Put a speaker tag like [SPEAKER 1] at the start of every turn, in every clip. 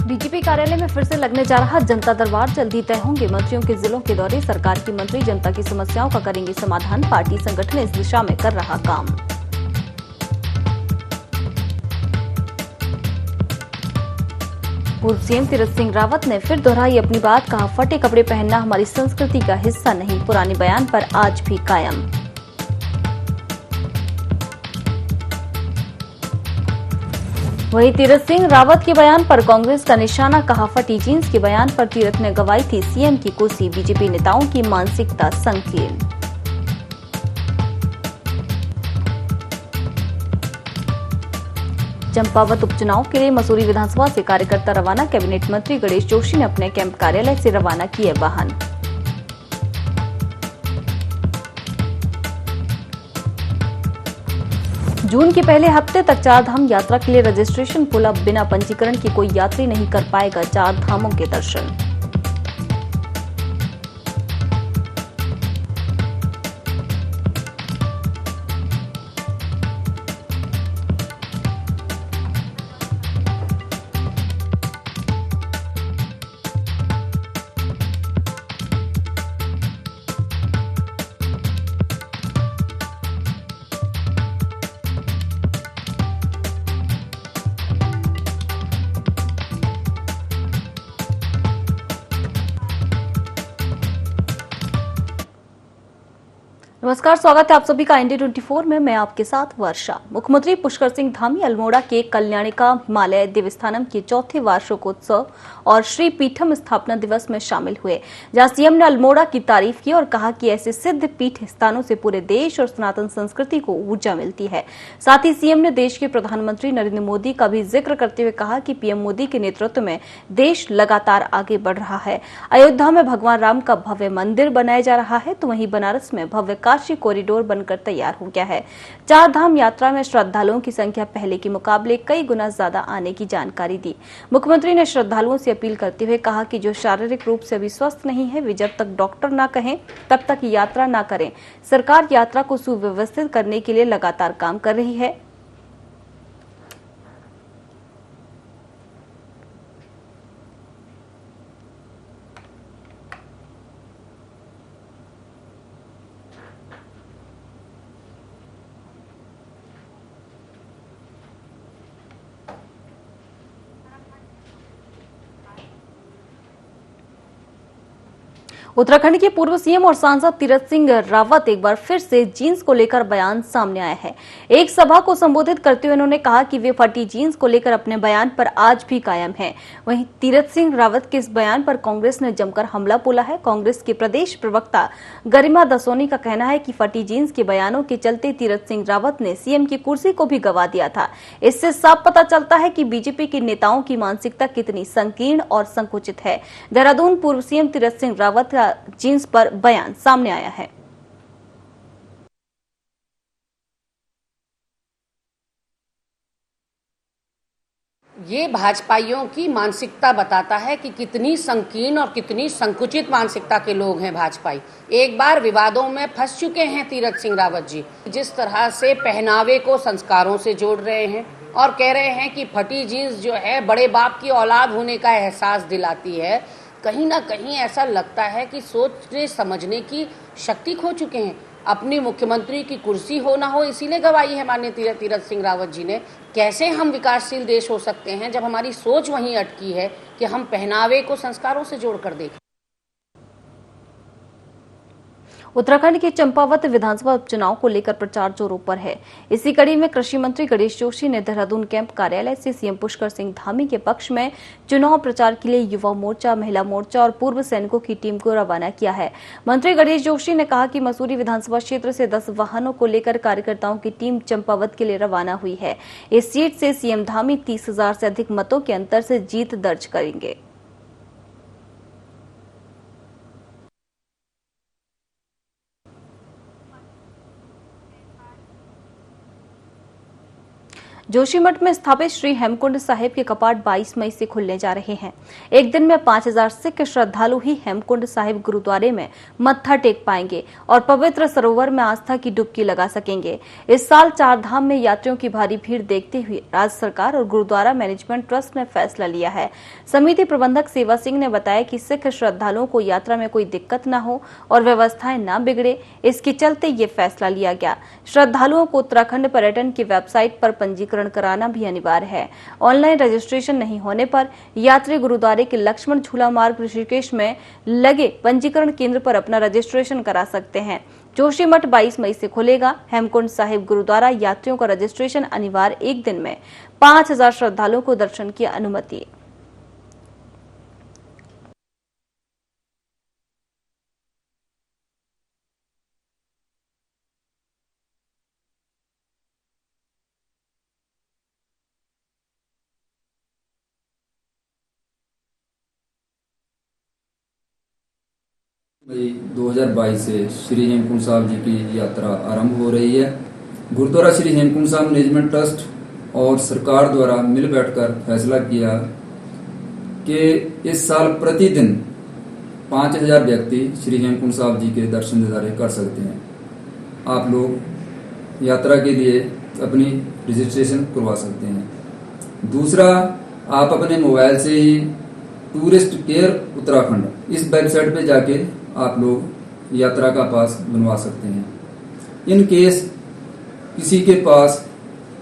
[SPEAKER 1] BJP कार्यालय में फिर से लगने जा रहा जनता दरबार, जल्दी तय होंगे मंत्रियों के जिलों के दौरे। सरकार की मंत्री जनता की समस्याओं का करेंगे समाधान। पार्टी संगठन इस दिशा में कर रहा काम। पूर्व सीएम तीरथ सिंह रावत ने फिर दोहराई अपनी बात, कहा फटे कपड़े पहनना हमारी संस्कृति का हिस्सा नहीं। पुराने बयान पर आज भी कायम। वहीं तीरथ सिंह रावत के बयान पर कांग्रेस का निशाना, कहा फटी जींस के बयान पर तीरथ ने गंवाई थी सीएम की कुर्सी। बीजेपी नेताओं की मानसिकता संकीर्ण। चंपावत उपचुनाव के लिए मसूरी विधानसभा से कार्यकर्ता रवाना। कैबिनेट मंत्री गणेश जोशी ने अपने कैंप कार्यालय से रवाना किए वाहन। जून के पहले हफ्ते तक चारधाम यात्रा के लिए रजिस्ट्रेशन खुला। बिना पंजीकरण के कोई यात्री नहीं कर पाएगा चार धामों के दर्शन। नमस्कार, स्वागत है आप सभी का इंडिया 24 में। मैं आपके साथ वर्षा। मुख्यमंत्री पुष्कर सिंह धामी अल्मोड़ा के कल्याणिका हिमालय देवस्थानम के चौथे वार्षिकोत्सव और श्री पीठम स्थापना दिवस में शामिल हुए, जहां सीएम ने अल्मोड़ा की तारीफ की और कहा कि ऐसे सिद्ध पीठ स्थानों से पूरे देश और सनातन संस्कृति को ऊर्जा मिलती है। साथ ही सीएम ने देश के प्रधानमंत्री नरेंद्र मोदी का भी जिक्र करते हुए कहा कि पीएम मोदी के नेतृत्व में देश लगातार आगे बढ़ रहा है। अयोध्या में भगवान राम का भव्य मंदिर बनाया जा रहा है, तो वहीं बनारस में भव्य काशी कॉरिडोर बनकर तैयार हो गया है। चार धाम यात्रा में श्रद्धालुओं की संख्या पहले के मुकाबले कई गुना ज्यादा आने की जानकारी दी। मुख्यमंत्री ने श्रद्धालुओं से अपील करते हुए कहा कि जो शारीरिक रूप से अभी स्वस्थ नहीं है, वे जब तक डॉक्टर ना कहें तब तक यात्रा ना करें। सरकार यात्रा को सुव्यवस्थित करने के लिए लगातार काम कर रही है। उत्तराखंड के पूर्व सीएम और सांसद तीरथ सिंह रावत एक बार फिर से जींस को लेकर बयान सामने आया है। एक सभा को संबोधित करते हुए उन्होंने कहा कि वे फटी जींस को लेकर अपने बयान पर आज भी कायम हैं। वहीं तीरथ सिंह रावत के इस बयान पर कांग्रेस ने जमकर हमला बोला है। कांग्रेस के प्रदेश प्रवक्ता गरिमा दसोनी का कहना है कि फटी जींस के बयानों के चलते तीरथ सिंह रावत ने सीएम की कुर्सी को भी गंवा दिया था। इससे साफ पता चलता है कि बीजेपी के नेताओं की मानसिकता कितनी संकीर्ण और संकुचित है। देहरादून पूर्व सीएम तीरथ सिंह रावत का जींस पर बयान सामने आया है।
[SPEAKER 2] ये भाजपाइयों की मानसिकता बताता है कि कितनी संकीर्ण और कितनी संकुचित मानसिकता के लोग हैं भाजपाई। एक बार विवादों में फंस चुके हैं तीरथ सिंह रावत जी। जिस तरह से पहनावे को संस्कारों से जोड़ रहे हैं और कह रहे हैं कि फटी जींस जो है बड़े बाप की औलाद होने का एहसास दिलाती है, कहीं ना कहीं ऐसा लगता है कि सोचने समझने की शक्ति खो चुके हैं। अपनी मुख्यमंत्री की कुर्सी हो ना हो इसीलिए गवाई है माननीय तीरथ सिंह रावत जी ने। कैसे हम विकासशील देश हो सकते हैं जब हमारी सोच वहीं अटकी है कि हम पहनावे को संस्कारों से जोड़कर देखें।
[SPEAKER 1] उत्तराखंड के चंपावत विधानसभा उपचुनाव को लेकर प्रचार जोरों पर है। इसी कड़ी में कृषि मंत्री गणेश जोशी ने देहरादून कैंप कार्यालय से सीएम पुष्कर सिंह धामी के पक्ष में चुनाव प्रचार के लिए युवा मोर्चा, महिला मोर्चा और पूर्व सैनिकों की टीम को रवाना किया है। मंत्री गणेश जोशी ने कहा कि मसूरी विधानसभा क्षेत्र से 10 वाहनों को लेकर कार्यकर्ताओं की टीम चंपावत के लिए रवाना हुई है। इस सीट से सीएम धामी 30,000 से अधिक मतों के अंतर से जीत दर्ज करेंगे। जोशीमठ में स्थापित श्री हेमकुंड साहिब के कपाट 22 मई से खुलने जा रहे हैं। एक दिन में 5000 सिख श्रद्धालु ही हेमकुंड साहिब गुरुद्वारे में मत्था टेक पाएंगे और पवित्र सरोवर में आस्था की डुबकी लगा सकेंगे। इस साल 4 धाम में यात्रियों की भारी भीड़ देखते हुए राज्य सरकार और गुरुद्वारा मैनेजमेंट ट्रस्ट ने फैसला लिया है। समिति प्रबंधक सेवा सिंह ने बताया कि सिख श्रद्धालुओं को यात्रा में कोई दिक्कत न हो और व्यवस्थाएं न बिगड़े, इसके चलते ये फैसला लिया गया। श्रद्धालुओं को उत्तराखंड पर्यटन की वेबसाइट पर पंजीकरण कराना भी अनिवार्य है। ऑनलाइन रजिस्ट्रेशन नहीं होने पर यात्री गुरुद्वारे के लक्ष्मण झूला मार्ग ऋषिकेश में लगे पंजीकरण केंद्र पर अपना रजिस्ट्रेशन करा सकते हैं। जोशीमठ 22 मई से खुलेगा। हेमकुंड साहिब गुरुद्वारा यात्रियों का रजिस्ट्रेशन अनिवार्य। एक दिन में 5000 श्रद्धालुओं को दर्शन की अनुमति।
[SPEAKER 3] मई 2022 से श्री हेमकुंड साहब जी की यात्रा आरंभ हो रही है। गुरुद्वारा श्री हेमकुंड साहब मैनेजमेंट ट्रस्ट और सरकार द्वारा मिल बैठकर फैसला किया कि इस साल प्रतिदिन 5000 व्यक्ति श्री हेमकुंड साहब जी के दर्शन दीदारे कर सकते हैं। आप लोग यात्रा के लिए अपनी रजिस्ट्रेशन करवा सकते हैं। दूसरा, आप अपने मोबाइल से ही टूरिस्ट केयर उत्तराखंड इस वेबसाइट पे जाके आप लोग यात्रा का पास बनवा सकते हैं। इन केस किसी के पास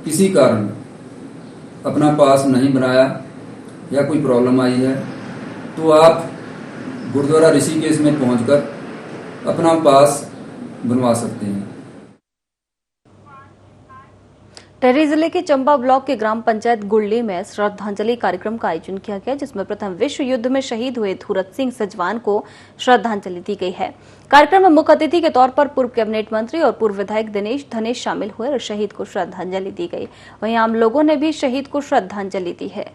[SPEAKER 3] किसी कारण अपना पास नहीं बनाया या कोई प्रॉब्लम आई है तो आप गुरुद्वारा ऋषिकेश में पहुंचकर अपना पास बनवा सकते हैं।
[SPEAKER 1] टिहरी जिले के चंबा ब्लॉक के ग्राम पंचायत गुड़ली में श्रद्धांजलि कार्यक्रम का आयोजन किया गया, जिसमें प्रथम विश्व युद्ध में शहीद हुए धूरत सिंह सजवान को श्रद्धांजलि दी गई है। कार्यक्रम में मुख्य अतिथि के तौर पर पूर्व कैबिनेट मंत्री और पूर्व विधायक दिनेश धनेश शामिल हुए और शहीद को श्रद्धांजलि दी गई। वहीं आम लोगों ने भी शहीद को श्रद्धांजलि दी है।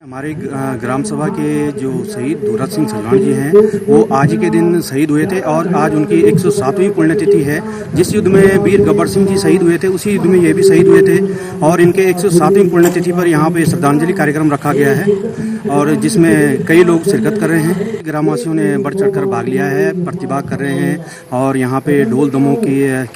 [SPEAKER 4] हमारे ग्राम सभा के जो शहीद धूरत सिंह सजवान जी हैं वो आज ही के दिन शहीद हुए थे और आज उनकी 107वीं पुण्यतिथि है। जिस युद्ध में वीर गब्बर सिंह जी शहीद हुए थे उसी युद्ध में ये भी शहीद हुए थे और इनके 107वीं पुण्यतिथि पर यहाँ पे श्रद्धांजलि कार्यक्रम रखा गया है और जिसमें कई लोग शिरकत कर रहे हैं। ग्रामवासियों ने बढ़ चढ़कर भाग लिया है, प्रतिभा कर रहे हैं और यहाँ पे ढोल दमों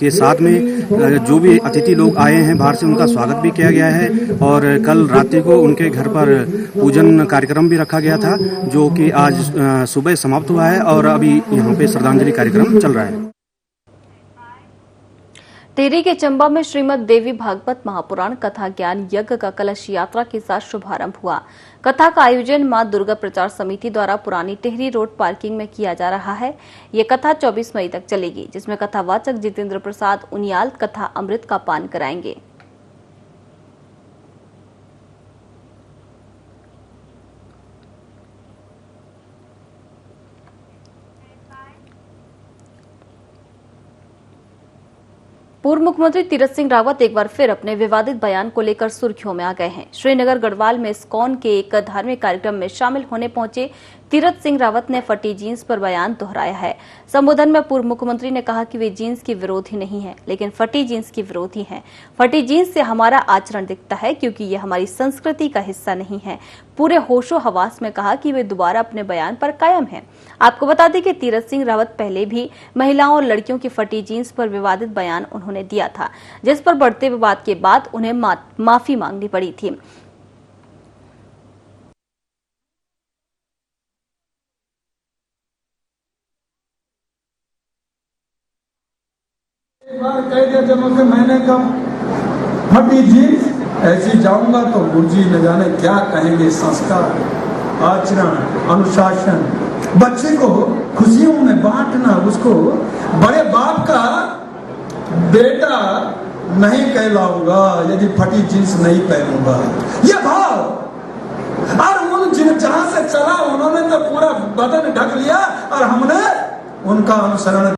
[SPEAKER 4] के साथ में जो भी अतिथि लोग आए हैं बाहर से उनका स्वागत भी किया गया है और कल रात्रि को उनके घर पर पूजन कार्यक्रम भी रखा गया था जो कि आज सुबह समाप्त हुआ है और अभी यहाँ पे श्रद्धांजलि कार्यक्रम चल रहा है।
[SPEAKER 1] टिहरी के चंबा में श्रीमद देवी भागवत महापुराण कथा ज्ञान यज्ञ का कलश यात्रा के साथ शुभारंभ हुआ। कथा का आयोजन मां दुर्गा प्रचार समिति द्वारा पुरानी टिहरी रोड पार्किंग में किया जा रहा है। ये कथा 24 मई तक चलेगी, जिसमें कथावाचक जितेंद्र प्रसाद उनियाल कथा अमृत का पान कराएंगे। पूर्व मुख्यमंत्री तीरथ सिंह रावत एक बार फिर अपने विवादित बयान को लेकर सुर्खियों में आ गए हैं। श्रीनगर गढ़वाल में इस्कॉन के एक धार्मिक कार्यक्रम में शामिल होने पहुंचे तीरथ सिंह रावत ने फटी जीन्स पर बयान दोहराया है। संबोधन में पूर्व मुख्यमंत्री ने कहा कि वे जीन्स की विरोधी नहीं है, लेकिन फटी जीन्स की विरोधी हैं। फटी जीन्स से हमारा आचरण दिखता है क्योंकि ये हमारी संस्कृति का हिस्सा नहीं है। पूरे होशो हवास में कहा कि वे दोबारा अपने बयान पर कायम हैं। आपको बता दें कि तीरथ सिंह रावत पहले भी महिलाओं और लड़कियों की फटी जीन्स पर विवादित बयान उन्होंने दिया था, जिस पर बढ़ते विवाद के बाद उन्हें माफी मांगनी पड़ी थी।
[SPEAKER 5] एक बार कह दिया जब मुझे, मैंने कहा फटी जीन्स ऐसी जाऊंगा तो गुरुजी न जाने क्या कहेंगे। संस्कार, आचरण, अनुशासन, बच्चे को खुशियों में बांटना, उसको बड़े बाप का बेटा नहीं कहलाऊंगा यदि फटी जीन्स नहीं पहनूंगा। ये भाव और उन जहां से चला उन्होंने तो पूरा बदन ढक लिया और हमने उनका अनुसरण।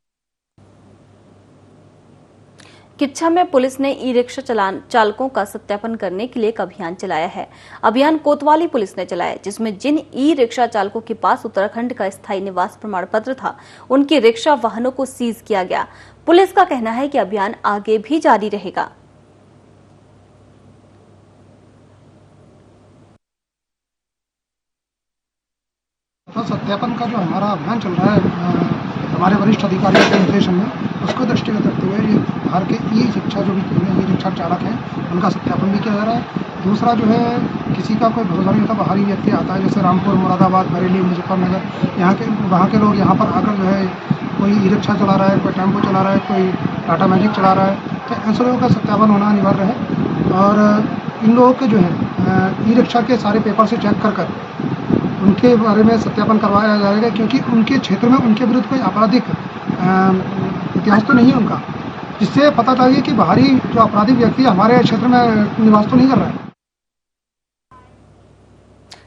[SPEAKER 1] किच्छा में पुलिस ने ई रिक्शा चालकों का सत्यापन करने के लिए एक अभियान चलाया है। अभियान कोतवाली पुलिस ने चलाया, जिसमें जिन ई रिक्शा चालकों के पास उत्तराखंड का स्थायी निवास प्रमाण पत्र था, उनके रिक्शा वाहनों को सीज किया गया। पुलिस का कहना है कि अभियान आगे भी जारी रहेगा।
[SPEAKER 6] सत्यापन का जो हमारा अभियान चल रहा है हमारे वरिष्ठ अधिकारियों के निर्देशन में, उसको दृष्टिगत रखते हुए ये बाहर के ई रिक्शा जो भी ई रिक्शा चालक हैं उनका सत्यापन भी किया जा रहा है। दूसरा जो है, किसी का कोई भरोसा नहीं होता, बाहरी व्यक्ति आता है जैसे रामपुर, मुरादाबाद, बरेली, मुजफ्फरनगर, वहाँ के लोग यहाँ पर आकर जो है कोई ई रिक्शा चला रहा है, कोई टेम्पो चला रहा है, कोई टाटा मैजिक चला रहा है, तो ऐसे लोगों का सत्यापन होना अनिवार्य है। और इन लोगों के जो है ई रिक्शा के सारे पेपर से चेक कर उनके बारे में सत्यापन करवाया जाएगा, क्योंकि उनके क्षेत्र में उनके विरुद्ध कोई आपराधिक इतिहास तो नहीं है उनका, जिससे पता चले कि बाहरी जो आपराधिक व्यक्ति हमारे क्षेत्र में निवास तो नहीं कर रहा है।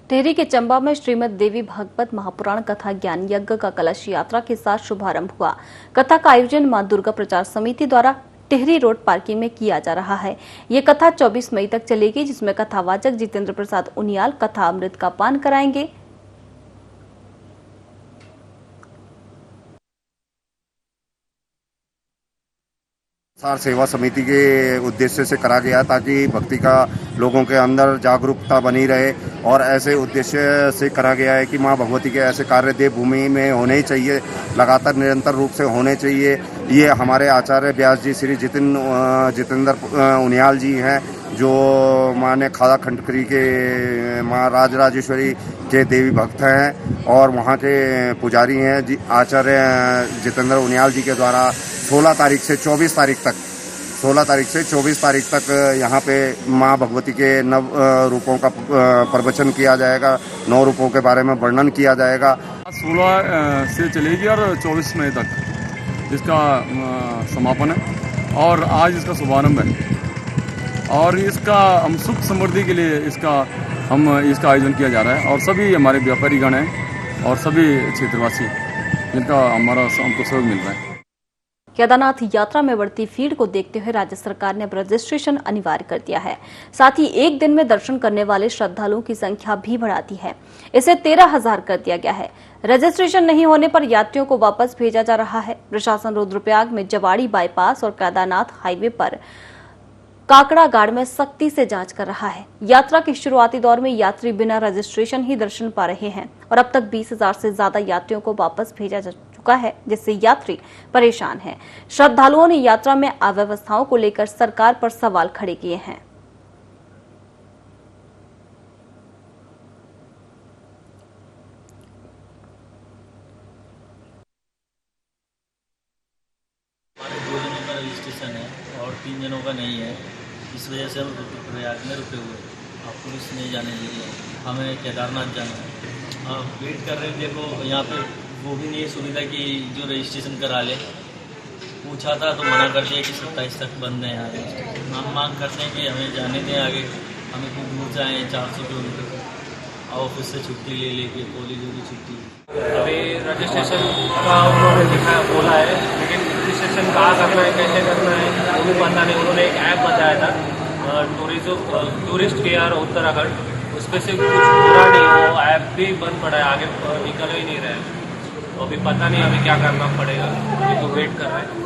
[SPEAKER 1] टिहरी के चंबा में श्रीमद देवी भागवत महापुराण कथा ज्ञान यज्ञ का कलश यात्रा के साथ शुभारंभ हुआ। कथा का आयोजन मां दुर्गा प्रचार समिति द्वारा टिहरी रोड पार्किंग में किया जा रहा है। ये कथा 24 मई तक चलेगी, जिसमें कथावाचक जितेंद्र प्रसाद उनियाल कथा अमृत का पान कराएंगे।
[SPEAKER 7] संसार सेवा समिति के उद्देश्य से करा गया, ताकि भक्ति का लोगों के अंदर जागरूकता बनी रहे, और ऐसे उद्देश्य से करा गया है कि मां भगवती के ऐसे कार्य देवभूमि में होने ही चाहिए, लगातार निरंतर रूप से होने चाहिए। ये हमारे आचार्य व्यास जी श्री जितेंद्र उनियाल जी हैं, जो माने खादा खंडकरी के मां राजराजेश्वरी के देवी भक्त हैं और वहाँ के पुजारी हैं। आचार्य जितेंद्र उनियाल जी के द्वारा 16 तारीख से 24 तारीख तक यहाँ पे माँ भगवती के नव रूपों का प्रवचन किया जाएगा, 9 रूपों के बारे में वर्णन किया जाएगा।
[SPEAKER 8] 16 से चलेगी और 24 मई तक इसका समापन है, और आज इसका शुभारंभ है। और इसका हम सुख समृद्धि के लिए इसका आयोजन किया जा रहा है, और सभी हमारे व्यापारी गण हैं और सभी क्षेत्रवासी, जिनका हमको सहयोग मिल रहा है।
[SPEAKER 1] केदारनाथ यात्रा में बढ़ती भीड़ को देखते हुए राज्य सरकार ने अब रजिस्ट्रेशन अनिवार्य कर दिया है। साथ ही एक दिन में दर्शन करने वाले श्रद्धालुओं की संख्या भी बढ़ा दी है। इसे 13,000 कर दिया गया है। रजिस्ट्रेशन नहीं होने पर यात्रियों को वापस भेजा जा रहा है। प्रशासन रुद्रप्रयाग में जवाड़ी बाईपास और केदारनाथ हाईवे पर काकड़ागाड़ में सख्ती से जांच कर रहा है। यात्रा के शुरुआती दौर में यात्री बिना रजिस्ट्रेशन ही दर्शन पा रहे हैं, और अब तक 20,000 से ज्यादा यात्रियों को वापस भेजा जा चुका है, जिससे यात्री परेशान हैं। श्रद्धालुओं ने यात्रा में अव्यवस्थाओं को लेकर सरकार पर सवाल खड़े किए हैं।
[SPEAKER 9] रजिस्ट्रेशन है और 3 जनों का नहीं है, इस वजह से हम रुद्रप्रयाग में रुके हुए। अब पुलिस नहीं जाने दी है, हमें केदारनाथ जाना है। वेट कर रहे हैं, देखो यहाँ पे वो भी नहीं है सुविधा कि जो रजिस्ट्रेशन करा ले। पूछा था तो मना कर दिया कि 27 तक बंद है यहाँ रजिस्ट्रेशन। हम मांग करते हैं कि हमें जाने दें आगे, हम इतनी दूर जाएँ 400 किलोमीटर, ऑफिस से छुट्टी ले लेके कॉलेज की छुट्टी।
[SPEAKER 10] अभी रजिस्ट्रेशन का उन्होंने बोला है, लेकिन रजिस्ट्रेशन कहाँ करना है, कैसे करना है वो भी पता नहीं। उन्होंने एक ऐप बताया था टूरिस्ट केयर उत्तराखंड, उस पर से कुछ पूरा नहीं, वो ऐप भी बंद पड़ा है, आगे निकल ही नहीं रहा है। तो अभी पता नहीं हमें क्या करना पड़ेगा, अभी तो वेट कर रहे हैं।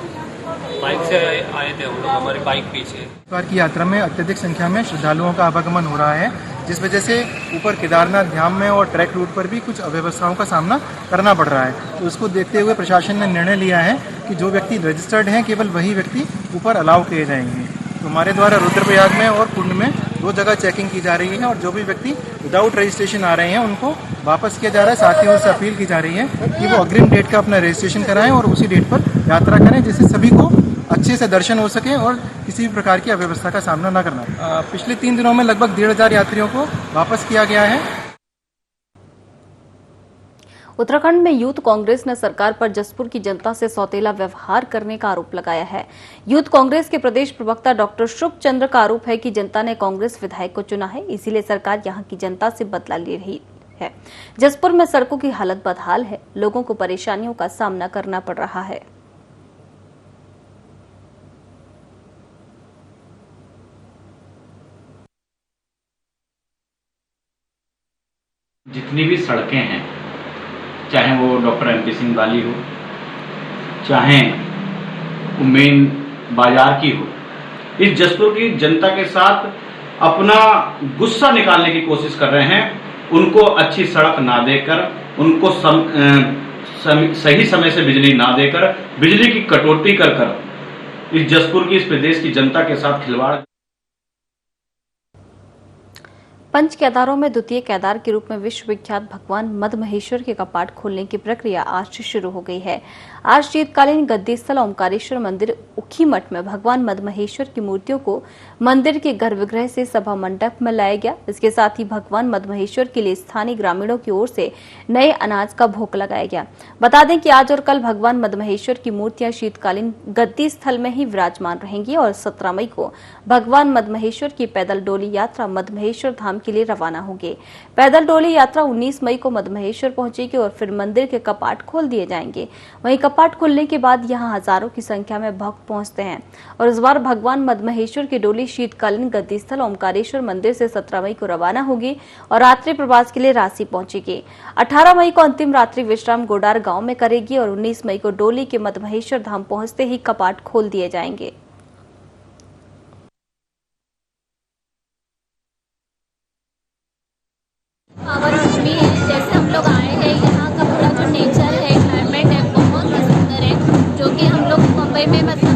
[SPEAKER 10] बाइक से आए थे हम लोग, हमारी बाइक पीछे।
[SPEAKER 6] इस बार की यात्रा में अत्यधिक संख्या में श्रद्धालुओं का आवागमन हो रहा है, जिस वजह से ऊपर केदारनाथ धाम में और ट्रैक रूट पर भी कुछ अव्यवस्थाओं का सामना करना पड़ रहा है। तो उसको देखते हुए प्रशासन ने निर्णय लिया है कि जो व्यक्ति रजिस्टर्ड हैं केवल वही व्यक्ति ऊपर अलाउ किए जाएंगे। तो हमारे द्वारा रुद्रप्रयाग में और कुंड में 2 जगह चेकिंग की जा रही है, और जो भी व्यक्ति विदाउट रजिस्ट्रेशन आ रहे हैं उनको वापस किया जा रहा है। साथ ही उनसे अपील की जा रही है कि वो अग्रिम डेट का अपना रजिस्ट्रेशन कराएं और उसी डेट पर यात्रा करें, जिससे सभी को अच्छे से दर्शन हो सके और किसी भी प्रकार की अव्यवस्था का सामना न करना। पिछले 3 दिनों में लगभग 1,500 यात्रियों को वापस किया गया है।
[SPEAKER 1] उत्तराखंड में यूथ कांग्रेस ने सरकार पर जसपुर की जनता से सौतेला व्यवहार करने का आरोप लगाया है। यूथ कांग्रेस के प्रदेश प्रवक्ता डॉक्टर शुभ चंद्र का आरोप है कि जनता ने कांग्रेस विधायक को चुना है, इसीलिए सरकार यहां की जनता से बदला ले रही है। जसपुर में सड़कों की हालत बदहाल है, लोगों को परेशानियों का सामना करना पड़ रहा है।
[SPEAKER 11] जितनी भी सड़कें हैं, चाहे वो डॉक्टर MP सिंह वाली हो, चाहे वो मेन बाजार की हो, इस जसपुर की जनता के साथ अपना गुस्सा निकालने की कोशिश कर रहे हैं। उनको अच्छी सड़क ना देकर, उनको सही समय से बिजली ना देकर, बिजली की कटौती कर इस जसपुर की, इस प्रदेश की जनता के साथ खिलवाड़।
[SPEAKER 1] पंच केदारों में द्वितीय केदार के रूप में विश्व विख्यात भगवान मद महेश्वर के कपाट खोलने की प्रक्रिया आज से शुरू हो गई है। आज शीतकालीन गद्दी स्थल ओमकारेश्वर मंदिर उखी मठ में भगवान मद महेश्वर की मूर्तियों को मंदिर के गर्भगृह से सभा मंडप में लाया गया। इसके साथ ही भगवान मद महेश्वर के लिए स्थानीय ग्रामीणों की ओर से नए अनाज का भोग लगाया गया। बता दें कि आज और कल भगवान मद महेश्वर की मूर्तियां शीतकालीन गद्दी स्थल में ही विराजमान रहेंगी और 17 मई को भगवान मद महेश्वर की पैदल डोली यात्रा मद महेश्वर धाम के लिए रवाना होगी। पैदल डोली यात्रा 19 मई को मद महेश्वर पहुंचेगी और फिर मंदिर के कपाट खोल दिए जाएंगे। वहीं कपाट खुलने के बाद यहां हजारों की संख्या में भक्त पहुंचते हैं और इस बार भगवान मद महेश्वर की डोली शीतकालीन गद्दी स्थल ओमकारेश्वर मंदिर से 17 मई को रवाना होगी और रात्रि प्रवास के लिए रांची पहुंचेगी। 18 मई को अंतिम रात्रि विश्राम गोडार गांव में करेगी और 19 मई को डोली के मद महेश्वर धाम पहुंचते ही कपाट खोल दिए जाएंगे।
[SPEAKER 12] पावर भूमि है, जैसे हम लोग आए हैं, यहाँ का पूरा जो नेचर है, क्लाइमेट है, बहुत ही सुंदर है, जो कि हम लोग मुंबई में मतलब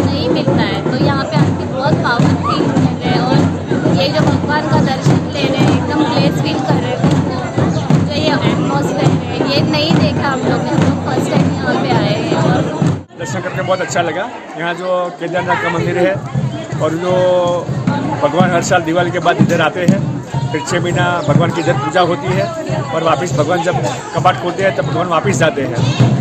[SPEAKER 12] नहीं मिलता है। तो यहाँ पे आके बहुत पावर फील कर रहे हैं और ये जो भगवान का दर्शन ले रहे हैं, एकदम प्लेस फील कर रहे हैं। जो ये एटमॉस्फेयर है, ये नहीं देखा हम लोग ने, हम लोग फर्स्ट टाइम यहाँ पे आए हैं और
[SPEAKER 13] दर्शन करके बहुत अच्छा लगा। यहाँ जो केदारनाथ का मंदिर है और जो भगवान हर साल दिवाली के बाद इधर आते हैं, फिर 6 महीना भगवान की इधर पूजा होती है और वापस भगवान जब कपाट खोलते हैं तब भगवान वापस जाते हैं।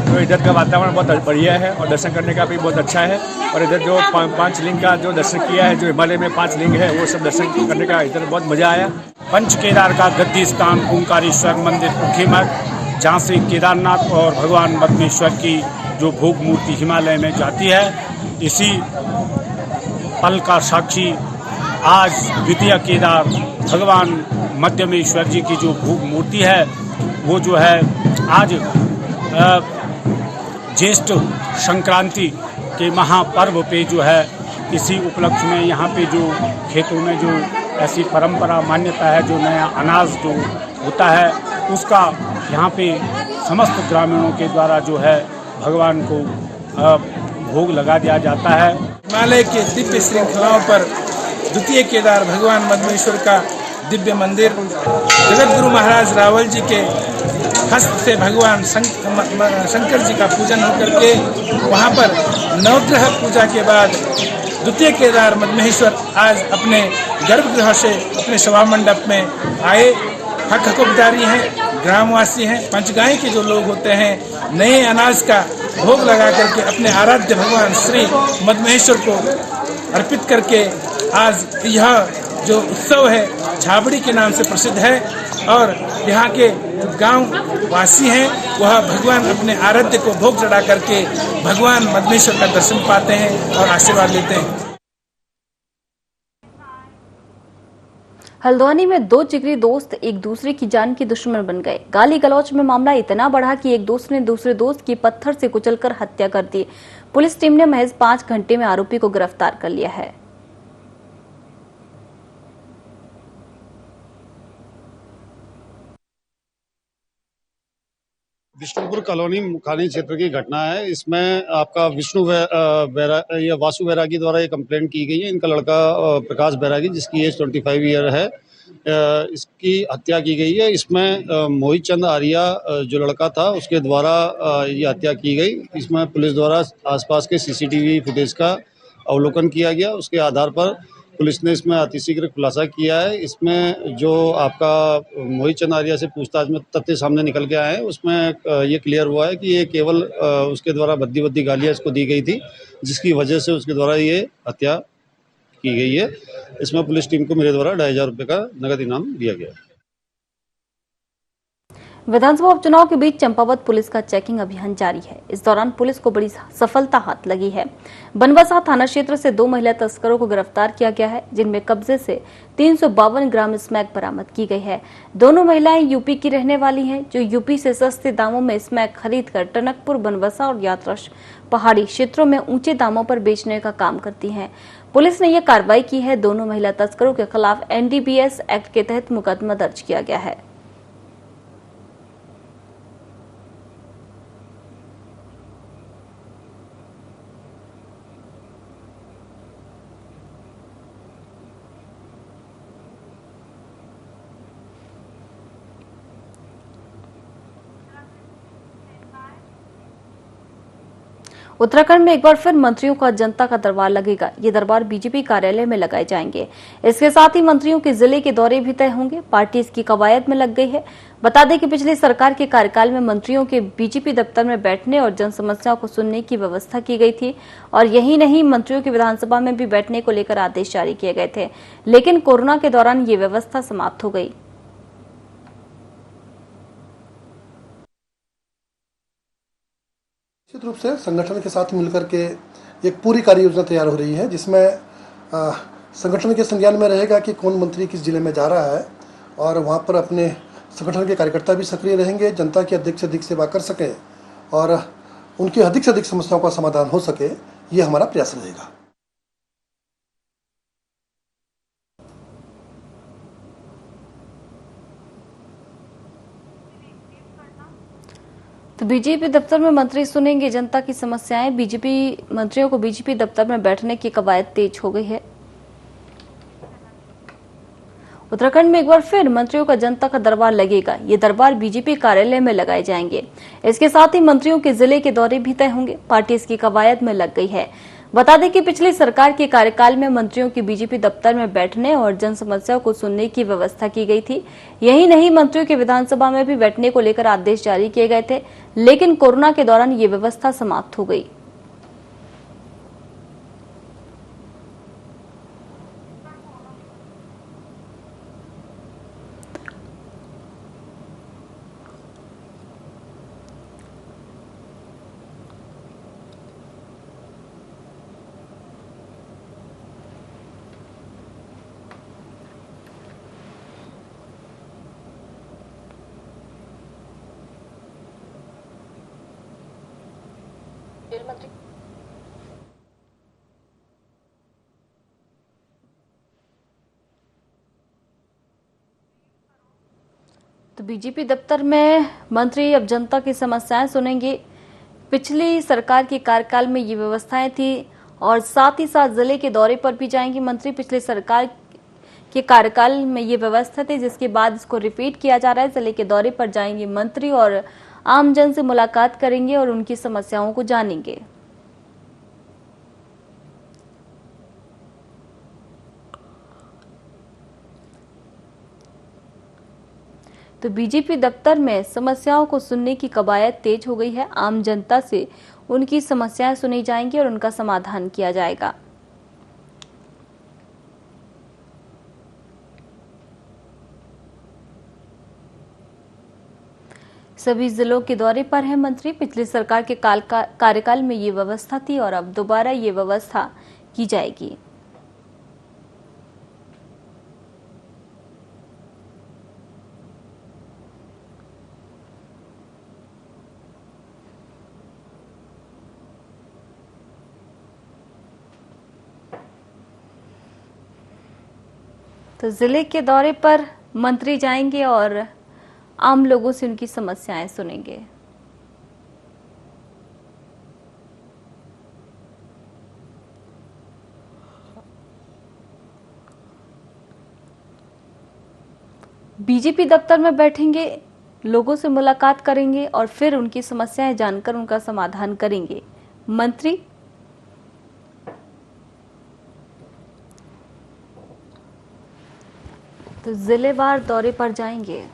[SPEAKER 13] तो इधर का वातावरण बहुत बढ़िया है और दर्शन करने का भी बहुत अच्छा है। और इधर जो 5 लिंग का जो दर्शन किया है, जो हिमालय में 5 लिंग है, वो सब दर्शन करने का इधर बहुत मजा आया।
[SPEAKER 14] पंच केदार का गद्दी स्थान ओंकारेश्वर मंदिर उखी मठ, जहाँ से केदारनाथ और भगवान मदमेश्वर की जो भोग मूर्ति हिमालय में जाती है, इसी पल का साक्षी आज द्वितीय केदार भगवान मध्यमेश्वर जी की जो भोग मूर्ति है, वो जो है आज ज्येष्ठ संक्रांति के महापर्व पे जो है, इसी उपलक्ष्य में यहाँ पे जो खेतों में जो ऐसी परंपरा मान्यता है, जो नया अनाज जो होता है, उसका यहाँ पे समस्त ग्रामीणों के द्वारा जो है भगवान को भोग लगा दिया जाता है।
[SPEAKER 15] हिमालय के दिव्य श्रृंखलाओं पर द्वितीय केदार भगवान मदमेश्वर का दिव्य मंदिर, जगत गुरु महाराज रावल जी के हस्त से भगवान शंकर जी का पूजन होकर के वहाँ पर नवग्रह पूजा के बाद द्वितीय केदार मदमेश्वर आज अपने गर्भगृह से अपने सभा मंडप में आए। हक हकदारी हैं, ग्रामवासी हैं, पंचगाई के जो लोग होते हैं, नए अनाज का भोग लगा करके अपने आराध्य भगवान श्री मदमेश्वर को अर्पित करके आज यह जो उत्सव है झाबड़ी के नाम से प्रसिद्ध है और यहाँ के गांव वासी हैं वह भगवान अपने आराध्य को भोग चढ़ा करके भगवान मदमेश्वर का दर्शन पाते हैं और आशीर्वाद लेते हैं।
[SPEAKER 1] हल्द्वानी में 2 जिगरी दोस्त एक दूसरे की जान के दुश्मन बन गए। गाली गलौज में मामला इतना बढ़ा कि एक दोस्त ने दूसरे दोस्त की पत्थर से कुचलकर हत्या कर दी। पुलिस टीम ने महज 5 घंटे में आरोपी को गिरफ्तार कर लिया है।
[SPEAKER 16] विष्णुपुर कॉलोनी मुखानी क्षेत्र की घटना है। इसमें आपका वासु बैरागी द्वारा ये कंप्लेंट की गई है। इनका लड़का प्रकाश बैरागी, जिसकी एज 25 ईयर है, इसकी हत्या की गई है। इसमें मोहित चंद आर्या जो लड़का था, उसके द्वारा ये हत्या की गई। इसमें पुलिस द्वारा आसपास के CCTV फुटेज का अवलोकन किया गया। उसके आधार पर पुलिस ने इसमें अतिशीघ्र खुलासा किया है। इसमें जो आपका मोहित चंद आर्या से पूछताछ में तथ्य सामने निकल के आए हैं, उसमें ये क्लियर हुआ है कि ये केवल उसके द्वारा भद्दी गालियाँ इसको दी गई थी, जिसकी वजह से उसके द्वारा ये हत्या की गई है। इसमें पुलिस टीम को मेरे द्वारा 2500 रुपये का नगद इनाम दिया गया है।
[SPEAKER 1] विधानसभा उपचुनाव के बीच चंपावत पुलिस का चेकिंग अभियान जारी है। इस दौरान पुलिस को बड़ी सफलता हाथ लगी है। बनबसा थाना क्षेत्र से 2 महिला तस्करों को गिरफ्तार किया गया है, जिनमें कब्जे से 352 ग्राम स्मैक बरामद की गई है। दोनों महिलाएं यूपी की रहने वाली हैं, जो यूपी से सस्ते दामों में स्मैक खरीदकर टनकपुर, बनबसा और यात्राश पहाड़ी क्षेत्रों में ऊंचे दामों पर बेचने का काम करती हैं। पुलिस ने यह कार्रवाई की है। दोनों महिला तस्करों के खिलाफ NDPS एक्ट के तहत मुकदमा दर्ज किया गया है। उत्तराखंड में एक बार फिर मंत्रियों का जनता का दरबार लगेगा। ये दरबार बीजेपी कार्यालय में लगाए जाएंगे। इसके साथ ही मंत्रियों के जिले के दौरे भी तय होंगे। पार्टी इसकी कवायद में लग गई है। बता दें कि पिछली सरकार के कार्यकाल में मंत्रियों के बीजेपी दफ्तर में बैठने और जन समस्याओं को सुनने की व्यवस्था की गई थी, और यही नहीं, मंत्रियों की विधानसभा में भी बैठने को लेकर आदेश जारी किए गए थे। लेकिन कोरोना के दौरान ये व्यवस्था समाप्त हो गई।
[SPEAKER 6] निश्चित रूप से संगठन के साथ मिलकर के एक पूरी कार्य योजना तैयार हो रही है, जिसमें संगठन के संज्ञान में रहेगा कि कौन मंत्री किस जिले में जा रहा है, और वहाँ पर अपने संगठन के कार्यकर्ता भी सक्रिय रहेंगे, जनता की अधिक से अधिक सेवा कर सकें और उनकी अधिक से अधिक समस्याओं का समाधान हो सके, ये हमारा प्रयास रहेगा।
[SPEAKER 1] तो बीजेपी दफ्तर में मंत्री सुनेंगे जनता की समस्याएं। बीजेपी मंत्रियों को बीजेपी दफ्तर में बैठने की कवायद तेज हो गई है। उत्तराखंड में एक बार फिर मंत्रियों का जनता का दरबार लगेगा। ये दरबार बीजेपी कार्यालय में लगाए जाएंगे। इसके साथ ही मंत्रियों के जिले के दौरे भी तय होंगे। पार्टी इसकी कवायद में लग गई है। बता दें कि पिछली सरकार के कार्यकाल में मंत्रियों की बीजेपी दफ्तर में बैठने और जन समस्याओं को सुनने की व्यवस्था की गई थी। यही नहीं, मंत्रियों के विधानसभा में भी बैठने को लेकर आदेश जारी किए गए थे, लेकिन कोरोना के दौरान ये व्यवस्था समाप्त हो गई। तो बीजेपी दफ्तर में मंत्री अब जनता की समस्याएं सुनेंगे। पिछली सरकार के कार्यकाल में ये व्यवस्थाएं थी, और साथ ही साथ जिले के दौरे पर भी जाएंगे मंत्री। पिछले सरकार के कार्यकाल में ये व्यवस्था थी, जिसके बाद इसको रिपीट किया जा रहा है। जिले के दौरे पर जाएंगे मंत्री और आमजन से मुलाकात करेंगे और उनकी समस्याओं को जानेंगे। तो बीजेपी दफ्तर में समस्याओं को सुनने की कवायद तेज हो गई है। आम जनता से उनकी समस्याएं सुनी जाएंगी और उनका समाधान किया जाएगा। सभी जिलों के दौरे पर हैं मंत्री। पिछली सरकार के कार्यकाल में ये व्यवस्था थी, और अब दोबारा ये व्यवस्था की जाएगी। तो जिले के दौरे पर मंत्री जाएंगे और आम लोगों से उनकी समस्याएं सुनेंगे। बीजेपी दफ्तर में बैठेंगे, लोगों से मुलाकात करेंगे और फिर उनकी समस्याएं जानकर उनका समाधान करेंगे मंत्री। तो जिलेवार दौरे पर जाएंगे।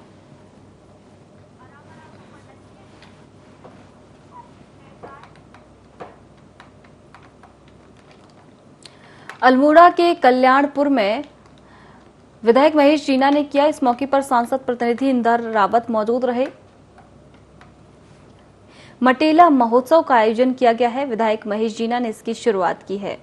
[SPEAKER 1] अल्मोड़ा के कल्याणपुर में विधायक महेश जीना ने किया। इस मौके पर सांसद प्रतिनिधि इंदर रावत मौजूद रहे। मटेला महोत्सव का आयोजन किया गया है। विधायक महेश जीना ने इसकी शुरुआत की है।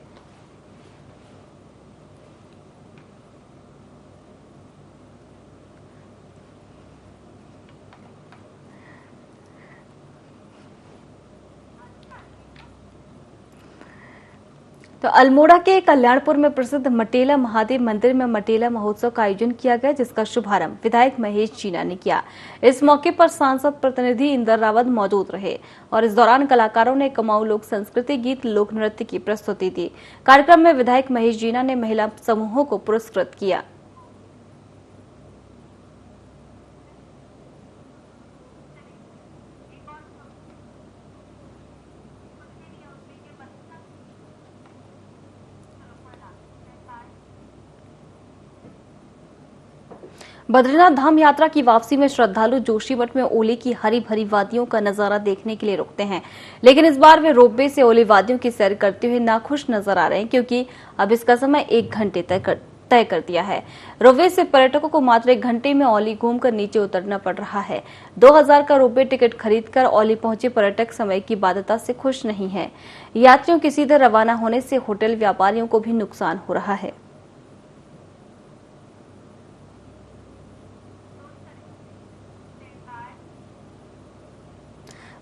[SPEAKER 1] तो अल्मोड़ा के कल्याणपुर में प्रसिद्ध मटेला महादेव मंदिर में मटेला महोत्सव का आयोजन किया गया, जिसका शुभारंभ विधायक महेश जीना ने किया। इस मौके पर सांसद प्रतिनिधि इंदर रावत मौजूद रहे और इस दौरान कलाकारों ने कुमाऊं लोक संस्कृति, गीत, लोक नृत्य की प्रस्तुति दी। कार्यक्रम में विधायक महेश जीना ने महिला समूहों को पुरस्कृत किया। बद्रीनाथ धाम यात्रा की वापसी में श्रद्धालु जोशीमठ में ओले की हरी भरी वादियों का नजारा देखने के लिए रुकते हैं, लेकिन इस बार वे रोपवे से ओले वादियों की सैर करते हुए नाखुश नजर आ रहे हैं, क्योंकि अब इसका समय 1 घंटे तय कर दिया है। रोपवे से पर्यटकों को मात्र 1 घंटे में औली घूमकर नीचे उतरना पड़ रहा है। 2000 का रोपवे टिकट खरीदकर औली पहुंचे पर्यटक समय की बाध्यता से खुश नहीं है। यात्रियों के सीधे रवाना होने से होटल व्यापारियों को भी नुकसान हो रहा है।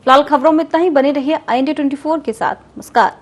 [SPEAKER 1] फिलहाल खबरों में इतना ही। बने रहिए IND 24 के साथ। नमस्कार।